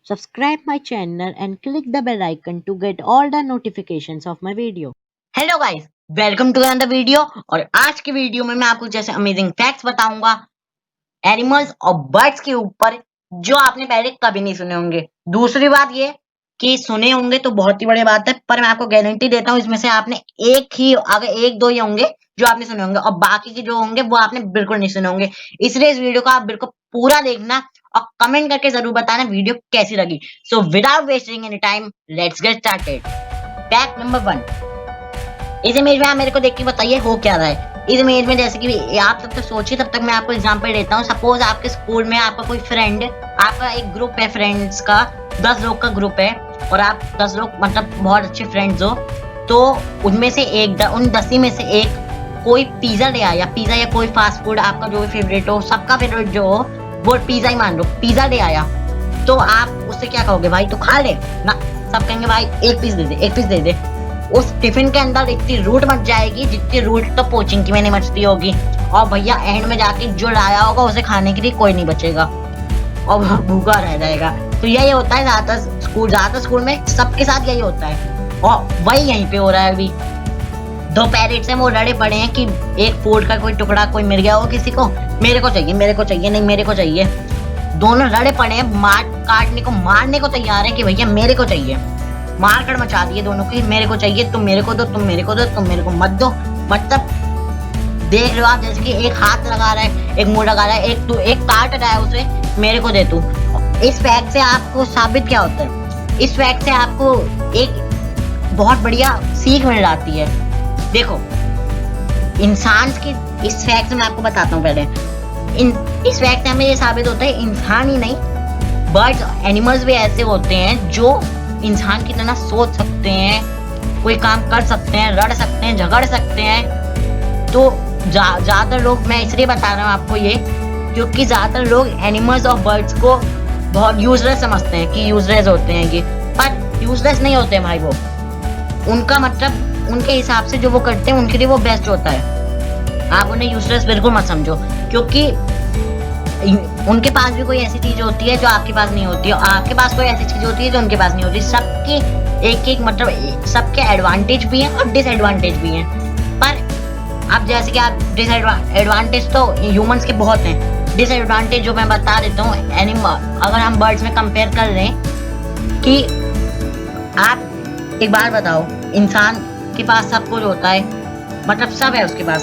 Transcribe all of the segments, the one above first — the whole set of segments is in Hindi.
Subscribe my channel and click the bell icon to get all the notifications of my video. Hello guys, welcome to another video. और आज की वीडियो में मैं आपको जैसे अमेजिंग फैक्ट्स बताऊंगा एनिमल्स और बर्ड्स के ऊपर जो आपने पहले कभी नहीं सुने होंगे। दूसरी बात ये कि सुने होंगे तो बहुत ही बड़ी बात है, पर मैं आपको गारंटी देता हूँ इसमें से आपने अगर एक दो ही होंगे जो आपने सुने होंगे और बाकी के जो होंगे वो आपने बिल्कुल नहीं सुने होंगे। इसलिए इस वीडियो को आप बिल्कुल पूरा देखना और कमेंट करके जरूर बताना वीडियो कैसी लगी। So without wasting any time, let's get started. Fact number 1। इस इमेज में आप मेरे को देख के बताइए हो क्या रहा है। इस इमेज में जैसे कि आप तब तक सोचिए, तब तक मैं आपको एग्जांपल देता हूँ। सपोज आपके स्कूल में आपका कोई फ्रेंड, आपका एक ग्रुप है फ्रेंड्स का, 10 लोग का ग्रुप है और आप 10 लोग मतलब बहुत अच्छे फ्रेंड्स हो। तो उनमें से उन 10 में से एक कोई पिज्जा ले आया, पिज्जा या कोई फास्ट फूड आपका जो भी फेवरेट हो, सबका फेवरेट जो हो वो पिज्जा ही मान लो, पिज्जा ले आया। तो आप उससे क्या कहोगे? भाई तो खा ले ना। सब कहेंगे भाई एक पीस दे दे, एक पीस दे दे। उस टिफिन के अंदर इतनी रूट मच जाएगी जितनी रूट तो पोचिंकी में नहीं मचती होगी। और भैया एंड में जाके जो लाया होगा उसे खाने के लिए कोई नहीं बचेगा और वो भूखा रह जाएगा। तो यही होता है ज्यादातर स्कूल में सबके साथ यही होता है और वही यहीं पे हो रहा है। अभी दो पेरेंट्स हैं, वो लड़े पड़े हैं कि एक फूड का कोई टुकड़ा कोई मिल गया हो किसी को, मेरे को चाहिए, मेरे को चाहिए, नहीं मेरे को चाहिए। दोनों लड़े पड़े हैं, मारने को तैयार है कि भैया मेरे को चाहिए। मार कर मचा दिए दोनों की, मेरे को चाहिए, तुम मेरे को दो, तुम मेरे को दो, तुम मेरे को मत दो। मतलब देख लो आप, जैसे कि एक हाथ लगा रहा है, एक मुंह लगा रहा है, एक काट रहा है उसे, मेरे को दे तू। इस फैक्ट से आपको साबित क्या होता है? इस फैक्ट से आपको एक बहुत बढ़िया सीख मिल जाती है। देखो इंसान की, इस फैक्ट से मैं आपको बताता हूँ पहले। इस फैक्ट से हमें ये साबित होता है इंसान ही नहीं, बर्ड्स एनिमल्स भी ऐसे होते हैं जो इंसान की तरह सोच सकते हैं, कोई काम कर सकते हैं, लड़ सकते हैं, झगड़ सकते हैं। तो ज्यादातर लोग, मैं इसलिए बता रहा हूँ आपको ये, क्योंकि ज्यादातर लोग एनिमल्स और बर्ड्स को बहुत यूजलेस समझते हैं कि यूजलेस होते हैं ये, पर यूजलेस नहीं होते हैं भाई। वो उनका मतलब उनके हिसाब से जो वो करते हैं उनके लिए वो बेस्ट होता है। आप उन्हें यूजलेस बिल्कुल मत समझो, क्योंकि उनके पास भी कोई ऐसी चीज होती है जो आपके पास नहीं होती है, और आपके पास कोई ऐसी चीज होती है जो उनके पास नहीं होती। सबके एक मतलब सबके एडवांटेज भी हैं और डिसएडवांटेज भी हैं। पर अब जैसे कि आप एडवांटेज तो ह्यूमंस के बहुत हैं, डिसएडवांटेज जो मैं बता देता हूँ एनिमल, अगर हम बर्ड्स में कंपेयर कर लें कि आप एक बार बताओ, इंसान के पास सब कुछ होता है, मतलब सब है उसके पास,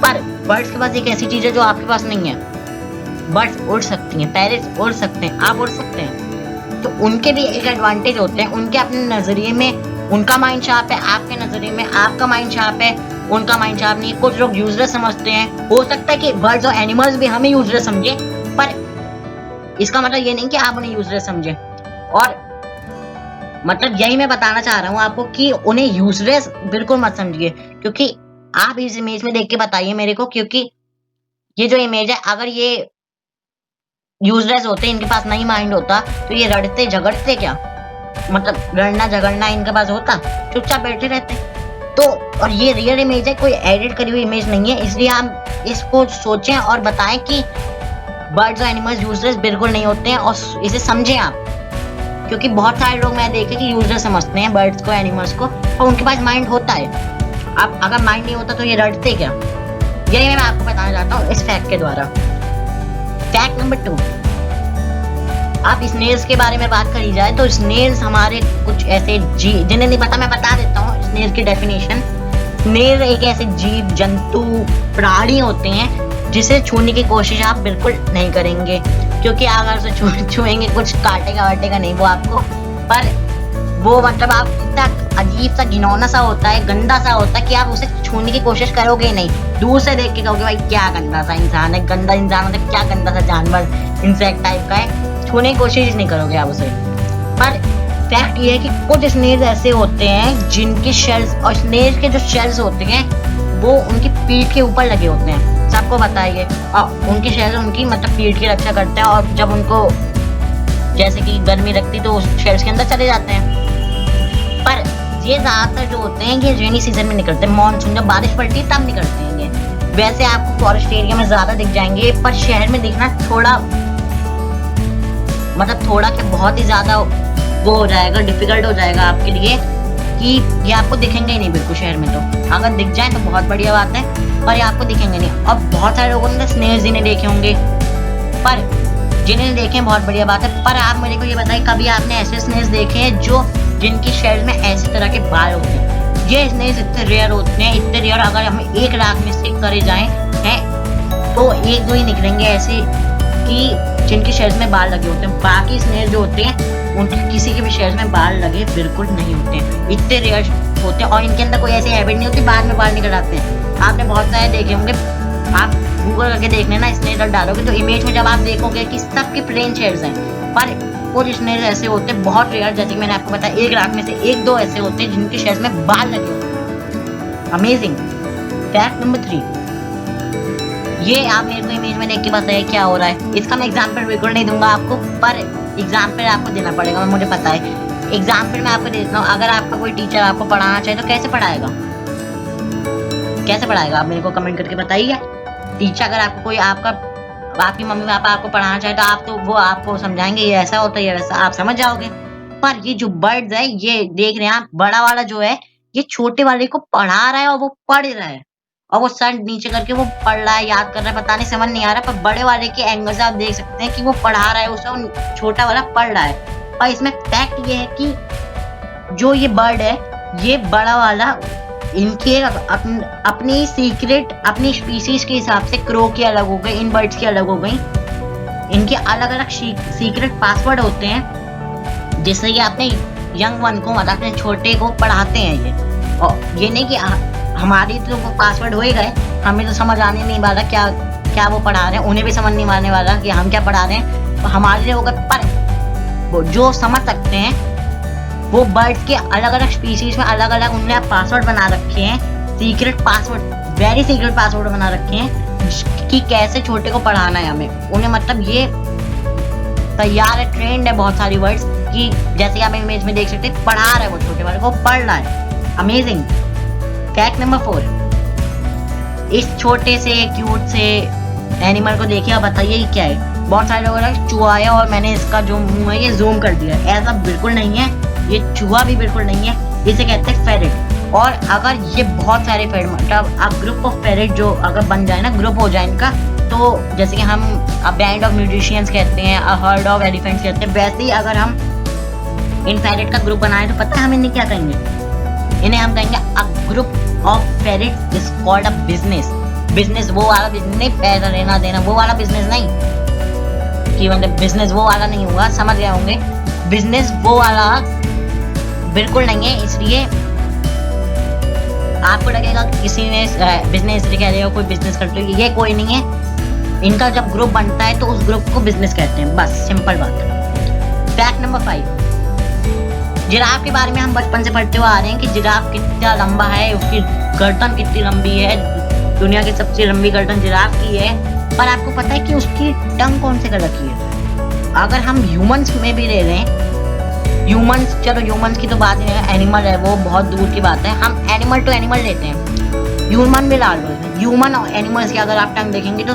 पर बर्ड्स के पास एक ऐसी चीज है जो आपके पास नहीं है। बर्ड्स उड़ सकती हैं, पैरेट्स उड़ सकते हैं, आप उड़ सकते हैं। तो उनके भी एक एडवांटेज होते हैं। उनके अपने नजरिए में उनका माइंड शार्प है, आपके नजरिए में आपका माइंड शार्प है, उनका माइंड शार्प नहीं है। कुछ लोग यूजलेस समझते हैं, हो सकता है कि बर्ड्स और एनिमल्स भी हमें यूजलेस समझे, पर इसका मतलब ये नहीं कि आप उन्हें यूजलेस समझे। और मतलब यही मैं बताना चाह रहा हूँ आपको कि उन्हें यूजलेस बिल्कुल मत समझिए। क्योंकि आप इस इमेज में देख के बताइए मेरे को, क्योंकि ये जो इमेज है, अगर ये यूजलेस होते, इनके पास नहीं माइंड होता, तो ये लड़ते झगड़ते क्या? मतलब लड़ना झगड़ना इनके पास होता, चुपचाप बैठे रहते। तो और ये रियल इमेज है, कोई एडिट करी हुई इमेज नहीं है, इसलिए हम इसको सोचें और बताएं कि बर्ड्स और एनिमल्स यूजलेस बिल्कुल नहीं होते हैं, और इसे समझें आप। क्योंकि बहुत सारे लोग मैं देखे कि यूजलेस समझते हैं बर्ड्स को, एनिमल्स को, और उनके पास माइंड होता है। अब अगर माइंड नहीं होता तो ये लड़ते क्या? यही मैं आपको बताना चाहता हूँ इस फैक्ट के द्वारा। Fact number 2। अब स्नेल्स के बारे में बात करी जाए तो स्नेल्स हमारे कुछ ऐसे जीव, जिन्हें नहीं पता मैं बता देता हूँ स्नेल की डेफिनेशन। स्नेल एक ऐसे जीव जंतु प्राणी होते हैं जिसे छूने की कोशिश आप बिल्कुल नहीं करेंगे, क्योंकि अगर उसे छुएंगे कुछ काटेगा वाटेगा नहीं वो आपको। पर वो मतलब आप इतना अजीब सा घिनौना सा होता है, गंदा सा होता है कि आप उसे छूने की कोशिश करोगे नहीं। दूर से देख के कहोगे भाई क्या गंदा सा इंसान है, गंदा इंसान मतलब क्या गंदा सा जानवर, इंसेक्ट टाइप का है, छूने की कोशिश नहीं करोगे आप उसे। पर फैक्ट ये है कि कुछ स्नेल्स ऐसे होते हैं जिनकी शेल्स, और स्नेल के जो शेल्स होते हैं वो उनकी पीठ के ऊपर लगे होते हैं, सबको बताइए। और उनकी शेल्स उनकी मतलब पीठ की रक्षा करते हैं, और जब उनको जैसे कि गर्मी लगती तो उस शेल्स के अंदर चले जाते हैं। पर ये ज्यादातर जो होते हैं ये रेनी सीजन में निकलते हैं, मानसून जब बारिश पड़ती है तब निकलते हैं ये। वैसे आपको फॉरेस्ट एरिया में ज्यादा दिख जाएंगे, पर शहर में दिखना थोड़ा मतलब थोड़ा कि बहुत ही ज्यादा वो हो जाएगा, डिफिकल्ट हो जाएगा आपके लिए कि ये आपको दिखेंगे ही नहीं बिल्कुल शहर में। तो अगर दिख जाए तो बहुत बढ़िया बात है, पर ये आपको दिखेंगे नहीं। और बहुत सारे लोगों ने स्नेल्स जिन्हें देखे होंगे, पर जिन्हें देखे बहुत बढ़िया बात है। पर आप मेरे को ये बताइए, कभी आपने ऐसे स्नेल्स देखे हैं जो जिनकी शेल्स में ऐसी तरह के बाल होते हैं? ये स्नेल्स इतने रेयर होते हैं, इतने रेयर, अगर हम 1 लाख में से करे जाएं हैं तो 1-2 ही निकलेंगे ऐसे कि जिनकी शेल्स में बाल लगे होते हैं। बाकी स्नेल जो होते हैं उनके किसी के भी शेल्स में बाल लगे बिल्कुल नहीं होते हैं, इतने रेयर होते हैं। और इनके अंदर कोई ऐसी हैबिट नहीं होती बाद में बाल निकल आते हैं। आपने बहुत सारे देखे होंगे, आप गूगल करके देख लेना, स्नेल डालोगे तो इमेज में जब आप देखोगे कि सबके प्लेन शेल्स हैं, पर कुछ स्नेल ऐसे होते हैं बहुत रेयर, जैसे कि मैंने आपको बताया 1 लाख में से 1-2 ऐसे होते हैं जिनके शेल्स में बाल लगे होते हैं। अमेजिंग। फैक्ट नंबर 3, ये आप मेरे को इमेज में देख के बताइए क्या हो रहा है। इसका मैं एग्जाम्पल बिल्कुल नहीं दूंगा आपको, पर एग्जाम्पल आपको देना पड़ेगा, मुझे पता है। एग्जाम्पल मैं आपको देता हूँ। अगर आपका कोई टीचर आपको पढ़ाना चाहे तो कैसे पढ़ाएगा? कैसे पढ़ाएगा? आप मेरे को कमेंट करके बताइए। टीचर अगर आपको कोई आपकी मम्मी पापा आपको पढ़ाना चाहे तो आप तो वो आपको समझाएंगे ये ऐसा होता है, ये वैसा, आप समझ जाओगे। पर ये जो बर्ड्स है, ये देख रहे हैं आप, बड़ा वाला जो है ये छोटे वाले को पढ़ा रहा है और वो पढ़ रहा है, और वो सर नीचे करके वो पढ़ रहा है, याद कर रहा है, पता नहीं समझ नहीं आ रहा। पर बड़े वाले के एंगल से आप देख सकते हैं कि वो पढ़ा रहा है उसे और छोटा वाला पढ़ रहा है। और इसमें फैक्ट ये है कि जो ये बर्ड है, ये बड़ा वाला इनके अपनी सीक्रेट, अपनी स्पीसीज के हिसाब से क्रो की अलग हो गई, इन बर्ड्स की अलग हो गई। इनके अलग अलग सीक्रेट पासवर्ड होते हैं, जिससे ये अपने यंग वन को, मतलब अपने छोटे को पढ़ाते हैं ये। और ये नहीं कि हमारी तो वो पासवर्ड हो ही गए, हमें तो समझ आने नहीं वाला क्या वो पढ़ा रहे हैं, उन्हें भी समझ नहीं आने वाला कि हम क्या पढ़ा रहे हैं, तो हमारे लिए होगा। पर वो जो समझ सकते हैं वो बर्ड्स के अलग अलग स्पीशीज में अलग अलग उन्होंने पासवर्ड बना रखे हैं, secret password, very secret password बना रखे हैं कि कैसे छोटे को पढ़ाना है हमें। उन्हें मतलब ये तैयार है, ट्रेंड है बहुत सारी वर्ड्स कि जैसे आप इमेज में देख सकते हैं, पढ़ा रहा है वो छोटे वाले को, पढ़ रहा है। अमेजिंग। फैक्ट नंबर 4, इस छोटे से क्यूट से एनिमल को देखिए, आप बताइए ये क्या है। बहुत सारे लोगों ने चूहा है और मैंने इसका जो मुंह है ये जूम कर दिया, ऐसा बिल्कुल नहीं है, ये चूहा भी बिल्कुल नहीं है, इसे कहते हैं फेरेट। और अगर ये बहुत सारे फेरेट, मतलब आप ग्रुप ऑफ फेरेट जो अगर बन जाए ना, ग्रुप हो जाए इनका, तो जैसे कि हम अ बैंड ऑफ म्यूजिशियंस कहते हैं, अ हर्ड ऑफ एलिफेंट्स कहते हैं, वैसे ही अगर हम इन फेरेट का ग्रुप बनाए तो पता है हम इन्हें क्या कहेंगे? इन्हें हम कहेंगे a group of ferret is called a business. Business वो वाला बिजनेस नहीं, पैसा लेना देना वो वाला बिजनेस नहीं, कि मतलब बिजनेस वो वाला नहीं हुआ, समझ गए होंगे। बिजनेस वो वाला बिल्कुल नहीं है। इसलिए आपको लगेगा कि किसी ने बिजनेस कह रहे हो, कोई बिजनेस करते हो, ये कोई नहीं है। इनका जब ग्रुप बनता है तो उस ग्रुप को बिजनेस कहते हैं, बस सिंपल बात है। फैक्ट नंबर 5, जिराफ के बारे में हम बचपन से पढ़ते हुए आ रहे हैं कि जिराफ कितना लंबा है, उसकी गर्दन कितनी लंबी है, दुनिया की सबसे लंबी गर्दन जिराफ की है। पर आपको पता है कि उसकी टंग कौन से कलर की है? अगर हम ह्यूमंस में भी ले लें, ह्यूमंस, चलो ह्यूमंस की तो बात नहीं है, एनिमल है वो बहुत दूर की बात है, हम एनिमल टू एनिमल लेते हैं, ह्यूमन भी लाल होते हैं। ह्यूमन और एनिमल्स की अगर आप टंग देखेंगे तो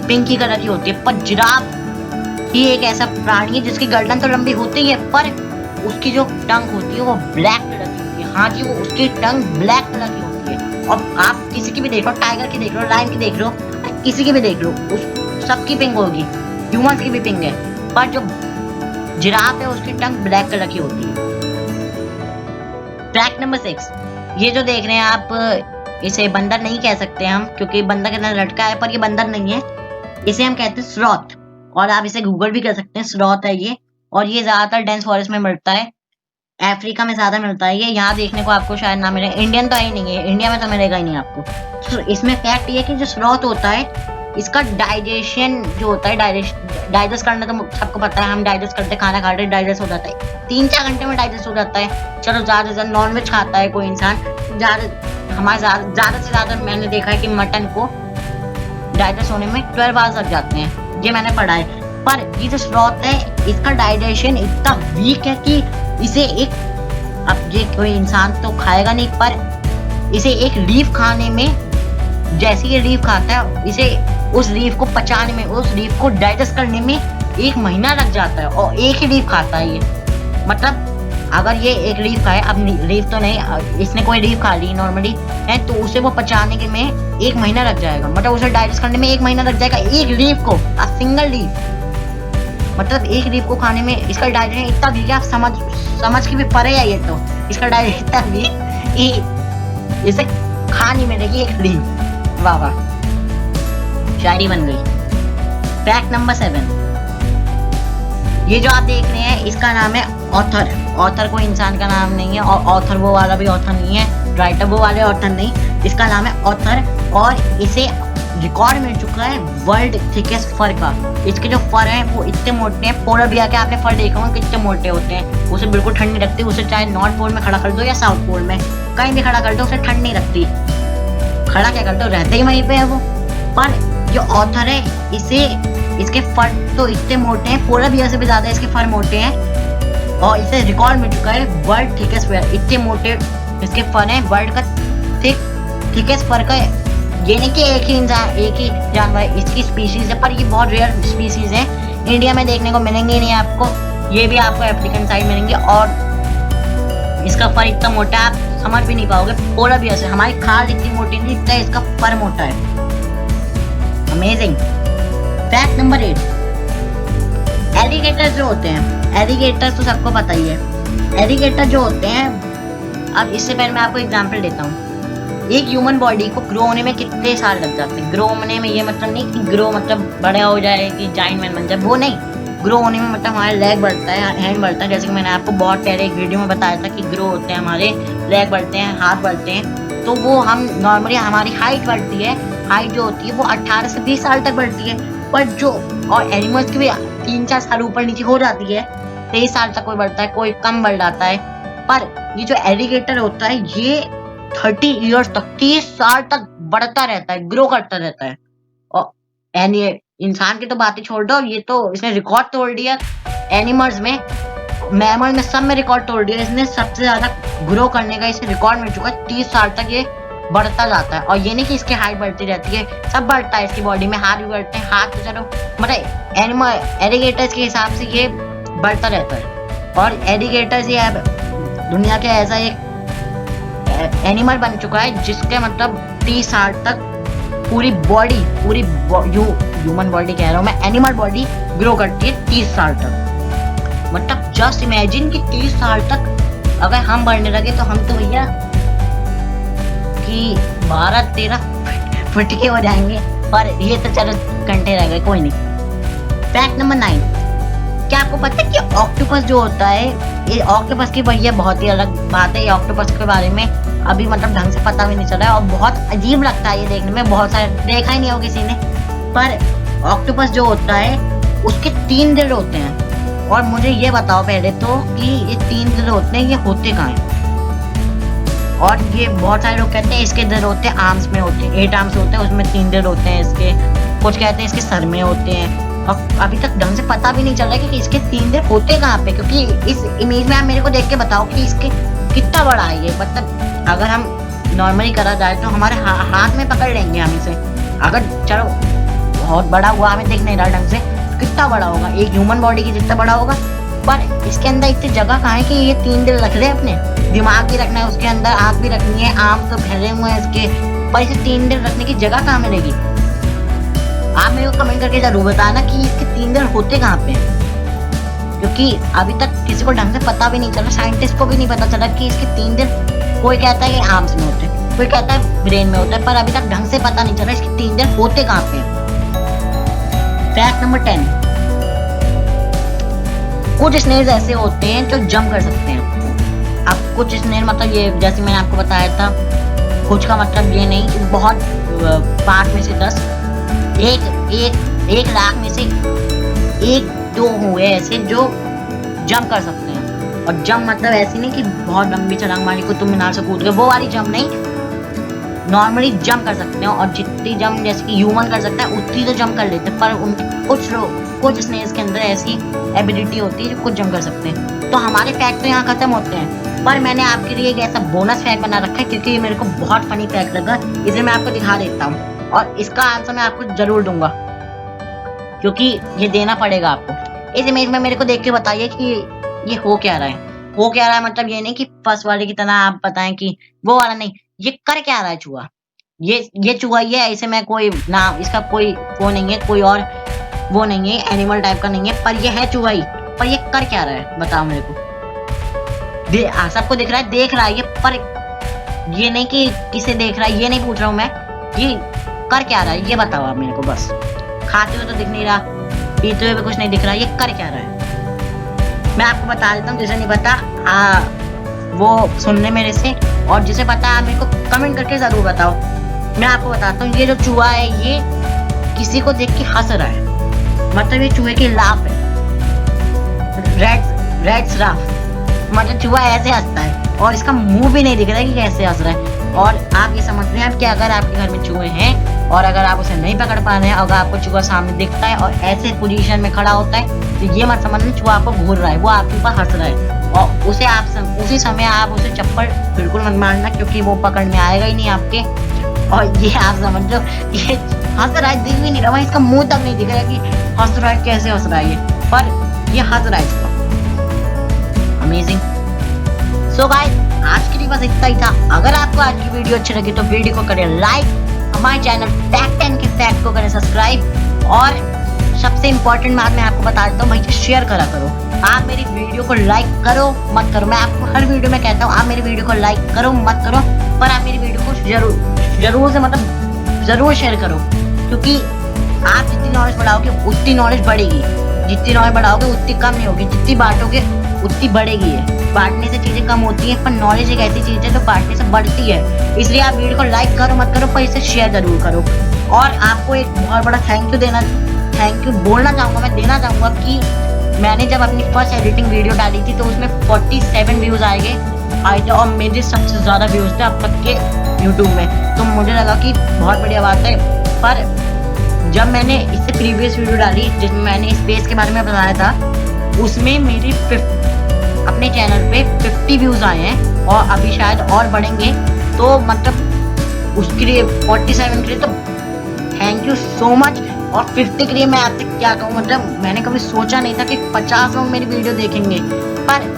पिंकी कलर की होती है, पर जिराफ ही एक ऐसा प्राणी है जिसकी गर्दन तो लंबी होती है, पर उसकी जो टंग होती है वो ब्लैक कलर की होती है। हाँ जी, वो उसकी टंग ब्लैक कलर की होती है। और आप किसी की भी देख लो, टाइगर की देख लो, लायन की देख लो, किसी की भी देख लो, उस सबकी पिंक होगी, ह्यूमंस की भी पिंक है, पर जो जिराफ है उसकी टंग ब्लैक कलर की होती है। फैक्ट नंबर 6, ये जो देख रहे हैं आप, इसे बंदर नहीं कह सकते हम, क्योंकि बंदर के अंदर लटका है, पर ये बंदर नहीं है, इसे हम कहते हैं स्लॉथ, और आप इसे गूगल भी कर सकते हैं, स्लॉथ है ये। और ये ज्यादातर डेंस फॉरेस्ट में मिलता है, अफ्रीका में ज्यादा मिलता है ये, यहाँ देखने को आपको शायद ना मिले, इंडियन तो है ही नहीं है, इंडिया में तो मिलेगा ही नहीं आपको। तो इसमें फैक्ट ये है कि जो स्लॉथ होता है, इसका डाइजेशन जो होता है, डाइजेस्ट करना तो सबको पता है, हम डाइजेस्ट करते खाना खाते डाइजेस्ट हो जाता है, 3-4 घंटे में डाइजेस्ट हो जाता है। चलो ज्यादा से ज्यादा नॉनवेज खाता है कोई इंसान, ज्यादा से ज्यादा मैंने देखा है कि मटन को डाइजेस्ट होने में 12 आवर्स लग जाते हैं, ये मैंने पढ़ा है। पर ये जो स्लॉथ है, इसका डाइजेशन इतना वीक है कि इसे एक, अब ये कोई इंसान तो खाएगा नहीं, पर इसे एक लीफ खाने में, जैसे ये लीफ खाता है, इसे उस लीफ को पचाने में, उस लीफ को डाइजेस्ट करने में 1 महीना लग जाता है और एक ही लीफ खाता है ये। मतलब अगर ये एक लीफ खाए, अब लीफ तो नहीं, इसने कोई लीफ खा ली नॉर्मली है, तो उसे वो पचाने के में 1 महीना लग जाएगा। मतलब उसे डाइजेस्ट करने में 1 महीना लग जाएगा एक लीफ को, सिंगल लीफ। मतलब एक लीफ को खाने में इसका डाइजेशन इतना भी, आप समझ के भी परे है ये तो। इसका डाइजेशन इतना भी इसे खा नहीं मिलेगी एक लीफ। वाह वाह, शायरी बन गई। फैक्ट नंबर 7, ये जो आप देख रहे हैं इसका नाम है ऑथर। ऑथर कोई इंसान का नाम नहीं है, और ऑथर वो वाला भी ऑथर नहीं है, राइटर वो वाले ऑथर नहीं, इसका नाम है ऑथर। और इसे रिकॉर्ड मिल चुका है वर्ल्ड थिकेस्ट फर का। इसके जो फर हैं वो इतने मोटे हैं, पोलर बियर के आपने फर देखा होगा कितने मोटे होते हैं। उसे बिल्कुल ठंड नहीं लगती, उसे चाहे नॉर्थ पोल में खड़ा कर दो या साउथ पोल में कहीं भी खड़ा कर दो, उसे ठंड नहीं लगती। खड़ा क्या कर दो, रहते ही वहीं पे है वो। पर जो ऑथर है इसके फर तो इतने मोटे हैं, पोलर बियर से भी ज्यादा इसके फर मोटे हैं, और इसे रिकॉर्ड मिल चुका है वर्ल्ड थिकेस्ट फर। इतने मोटे इसके फर हैं, वर्ल्ड का थिकेस्ट फर का। ये नहीं कि एक ही जानवर इसकी स्पीशीज है, पर ये बहुत रेयर स्पीशीज है, इंडिया में देखने को मिलेंगे नहीं आपको। ये भी आपको अफ्रीकन साइड मिलेंगे, और इसका फर इतना मोटा आप समझ भी नहीं पाओगे। पोलर बियर से हमारी खाल इतनी मोटी नहीं, इतना इसका फर मोटा है। अमेजिंग। फैक्ट नंबर 8, एलिगेटर जो होते हैं, एलिगेटर तो सबको पता ही है। एलिगेटर जो होते हैं, अब इससे पहले मैं आपको एग्जांपल देता हूँ। एक ह्यूमन बॉडी को ग्रो होने में कितने साल लग जाते हैं? ग्रो होने में ये मतलब नहीं कि ग्रो मतलब बड़ा हो जाए कि जाइंट मैन बन जाए, वो नहीं। ग्रो होने में मतलब हमारा लेग बढ़ता है, हैंड बढ़ता है। जैसे कि मैंने आपको बहुत पहले एक वीडियो में बताया था कि ग्रो होते हैं हमारे लेग बढ़ते हैं, हाथ बढ़ते हैं। तो वो हम नॉर्मली हमारी हाइट बढ़ती है, हाइट जो होती है वो 18 से 20 साल तक बढ़ती है। पर जो और एनिमल्स की भी 3-4 साल ऊपर नीचे हो जाती है, 23 साल तक कोई बढ़ता है, कोई कम बढ़ जाता है। पर ये जो एलिगेटर होता है ये 30 ईयर्स तक, 30 साल तक बढ़ता रहता है, ग्रो करता रहता है। और इंसान की तो बातें छोड़ दो, ये तो इसने रिकॉर्ड तोड़ दिया एनिमल्स में, मैमल में, सब में रिकॉर्ड तोड़ दिया इसने। सबसे ज्यादा ग्रो करने का इसे रिकॉर्ड मिल चुका है, 30 साल तक ये बढ़ता जाता है। और ये नहीं कि इसकी हाइट बढ़ती रहती है, सब बढ़ता है इसकी बॉडी में, हाथ भी बढ़ते हैं। हाथ तो चलो मतलब एनिमल एलिगेटर्स के हिसाब से ये बढ़ता रहता है। और एलिगेटर्स ये दुनिया के ऐसा एक एनिमल बन चुका है जिसके मतलब 30 साल तक पूरी ह्यूमन बॉडी कह रहा हूँ मैं, एनिमल बॉडी ग्रो करती है 30 साल तक। मतलब जस्ट इमेजिन कि 30 साल तक अगर हम बढ़ने लगे तो हम तो भैया कि 12-13 फुट के हो जाएंगे। पर ये तो चलो घंटे रह गए, कोई नहीं। फैक्ट नंबर 9, क्या आपको पता है कि ऑक्टोपस जो होता है, ये ऑक्टोपस की भैया बहुत ही अलग बात है। ये ऑक्टोपस के बारे में अभी मतलब ढंग से पता भी नहीं चला है, और बहुत अजीब लगता है ये देखने में, बहुत सारे देखा ही नहीं हो किसी ने। पर ऑक्टोपस जो होता है उसके 3 दिल होते हैं। और मुझे ये बताओ पहले तो कि ये 3 दिल होते हैं, ये होते कहाँ हैं? और ये बहुत सारे लोग कहते हैं इसके दिल होते हैं आर्म्स में होते हैं, 8 आर्म्स होते हैं, उसमें 3 दिल होते हैं इसके। कुछ कहते हैं इसके सर में होते हैं, और अभी तक ढंग से पता भी नहीं चल रहा कि इसके 3 दिल होते कहाँ पे। क्योंकि इस इमेज में आप मेरे को देख के बताओ कि इसके कितना बड़ा है ये। मतलब अगर हम नॉर्मली करा जाए तो हमारे हाथ में पकड़ लेंगे हम इसे। अगर चलो बहुत बड़ा हुआ, हमें देख नहीं रहा ढंग से, कितना बड़ा होगा, एक ह्यूमन बॉडी की जितना बड़ा होगा। पर इसके अंदर इतनी जगह कहाँ है कि ये 3 दिल रख ले, अपने दिमाग भी रखना है उसके अंदर, आँख भी रखनी है, आर्म तो फैले हुए हैं इसके, पर इसे 3 दिल रखने की जगह कहाँ मिलेगी? आप मेरे को कमेंट करके जरूर बताना कि इसके 3 दिल होते कहाँ पे, क्योंकि अभी तक किसी को ढंग से पता भी नहीं चला, साइंटिस्ट को भी नहीं पता चला कि इसके 3 दिल, कोई कहता है कि आर्म्स में होते हैं, कोई कहता है ब्रेन में होता है, पर अभी तक ढंग से पता नहीं चला इसके 3 दिल होते कहाँ पे। फैक्ट नंबर 10, कुछ स्नेल्स ऐसे होते हैं जो जंप कर सकते हैं। अब कुछ स्नेल मतलब ये जैसे मैंने आपको बताया था, कुछ का मतलब ये नहीं कि बहुत 5 में से 10, एक लाख में से 1-2 हुए ऐसे जो जंप कर सकते हैं। और जंप मतलब ऐसी नहीं कि बहुत लंबी छलांग मारी कुतुब मीनार से कूद गए, वो वाली जंप नहीं, नॉर्मली जंप कर सकते हैं। और जितनी जंप जैसे कि ह्यूमन कर सकता है उतनी तो जंप कर लेते हैं, पर कुछ स्नेल्स के अंदर ऐसी एबिलिटी होती है जो कुछ जंप कर सकते हैं। तो हमारे फैक्ट तो यहाँ खत्म होते हैं, पर मैंने आपके लिए एक ऐसा बोनस फैक्ट बना रखा है क्योंकि ये मेरे को बहुत फनी फैक्ट लगा, इसलिए मैं आपको दिखा देता हूँ। और इसका आंसर मैं आपको जरूर दूंगा क्योंकि ये देना पड़ेगा आपको। इस इमेज में मेरे को देख के बताइए कि ये हो क्या रहा है। हो क्या रहा है मतलब ये नहीं कि फर्स्ट वाले की तरह आप बताएं कि वो वाला नहीं, ये कर क्या रहा है चूहा। ये चूहा ही है, ऐसे में कोई नाम इसका कोई वो नहीं है, कोई और वो नहीं है, एनिमल टाइप का नहीं है, पर ये है चूहा ही। पर ये कर क्या रहा है बताओ मेरे को। सबको दिख रहा है, देख रहा है ये, पर ये नहीं कि किसे देख रहा है, ये नहीं पूछ रहा हूँ मैं, ये कर क्या रहा है ये बताओ आप मेरे को बस। खाते हुए तो दिख नहीं रहा, पीते हुए भी कुछ नहीं दिख रहा, ये कर क्या रहा है। मैं आपको बता देता हूँ, जिसे नहीं पता वो सुन ले मेरे से, और जिसे पता आप मेरे को कमेंट करके जरूर बताओ। मैं आपको बताता हूँ, ये जो चूहा है ये किसी को देख के हंस रहा है, मतलब ये चूहे की लाफ है, रेड स्राफ, मतलब चूहा ऐसे हंसता है और इसका मुंह भी नहीं दिख रहा है कि कैसे हंस रहा है। और आप ये समझ रहे हैं कि अगर आपके घर में चूहे हैं और अगर आप उसे नहीं पकड़ पा रहे हैं, अगर आपको चूहा सामने दिखता है और ऐसे पोजीशन में खड़ा होता है, तो ये मत समझना चूहा आपको घूर रहा है, वो आपके ऊपर हंस रहा है। और उसे आप उसी समय आप उसे चप्पल बिल्कुल मत मारना, क्योंकि वो पकड़ में आएगा ही नहीं आपके। और ये आप समझ लो, ये हंस रहा है, दिख भी नहीं रहा, इसका मुंह तक नहीं दिख रहा कि हंस रहा है, कैसे हंस रहा है ये, पर ये हंस रहा है इसका। अमेजिंग। सो गाइस, आज के लिए बस इतना ही था। अगर आपको आज की वीडियो अच्छी लगी तो वीडियो को करें लाइक, हमारे चैनल फैक्ट 10 के फैक्ट को करें सब्सक्राइब, और सबसे इम्पोर्टेंट बात मैं आपको बता देता हूँ भाई, शेयर करा करो। आप मेरी वीडियो को लाइक करो मत करो, मैं आपको हर वीडियो में कहता हूँ आप मेरी वीडियो को लाइक करो मत करो, पर आप मेरी वीडियो को जरूर से मतलब जरूर शेयर करो, क्योंकि आप जितनी नॉलेज बढ़ाओगे उतनी नॉलेज बढ़ेगी, जितनी नॉलेज बढ़ाओगे उतनी कम नहीं होगी, जितनी बांटोगे उतनी बढ़ेगी है। बांटने से चीजें कम होती हैं, पर नॉलेज एक ऐसी चीज है जो बांटने से बढ़ती है। इसलिए आप वीडियो को लाइक करो मत करो, पर इसे शेयर जरूर करो। और आपको एक बहुत बड़ा थैंक यू बोलना चाहूंगा, मैं देना चाहूंगा कि मैंने जब अपनी फर्स्ट एडिटिंग वीडियो डाली थी तो उसमें 47 व्यूज आए थे और मेरे सबसे ज्यादा व्यूज थे अब तक के यूट्यूब में। तो मुझे लगा कि बहुत बढ़िया बात है। पर जब मैंने इससे प्रीवियस वीडियो डाली जिसमें मैंने स्पेस के बारे में बताया था, उसमें मेरी अपने चैनल पे 50 व्यूज आए हैं और अभी शायद और बढ़ेंगे। तो मतलब उसके लिए 47 के लिए तो थैंक यू सो मच। और 50 के लिए मैं आपसे क्या कहूँ, मतलब मैंने कभी सोचा नहीं था कि 50 लोग मेरी वीडियो देखेंगे, पर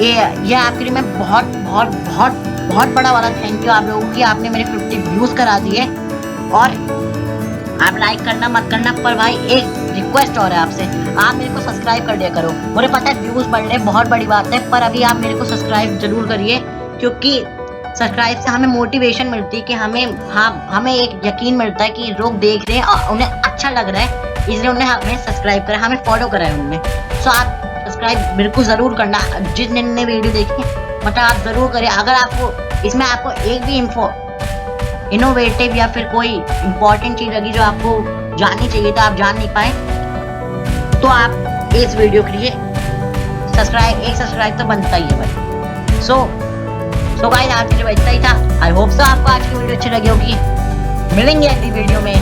ये आपके लिए मैं बहुत बहुत बहुत बहुत बड़ा वाला थैंक यू आप लोगों की, आपने मेरे 50 व्यूज करा दिए। और आप लाइक करना मत करना, पर भाई एक रिक्वेस्ट और है आपसे, आप मेरे को सब्सक्राइब कर दिया करो। मुझे पता है व्यूज बढ़ रहे बहुत बड़ी बात है, पर अभी आप मेरे को सब्सक्राइब जरूर करिए, क्योंकि सब्सक्राइब से हमें मोटिवेशन मिलती है कि हमें एक यकीन मिलता है कि लोग देख रहे हैं और उन्हें अच्छा लग रहा है, इसलिए उन्हें हमें सब्सक्राइब करा, हमें फॉलो करा है उनने। सो आप सब्सक्राइब बिल्कुल जरूर करना, जिसने वीडियो देखी मतलब आप जरूर करें। अगर आपको इसमें आपको एक भी इनोवेटिव या फिर कोई इंपॉर्टेंट चीज लगी जो आपको जाननी चाहिए तो आप जान नहीं पाए, तो आप इस वीडियो के लिए एक सब्सक्राइब तो बनता ही है भाई। सो गाइस, आज के लिए इतना ही था। आई होप सो आपको आज की वीडियो अच्छी लगी होगी। मिलेंगे अगली वीडियो में।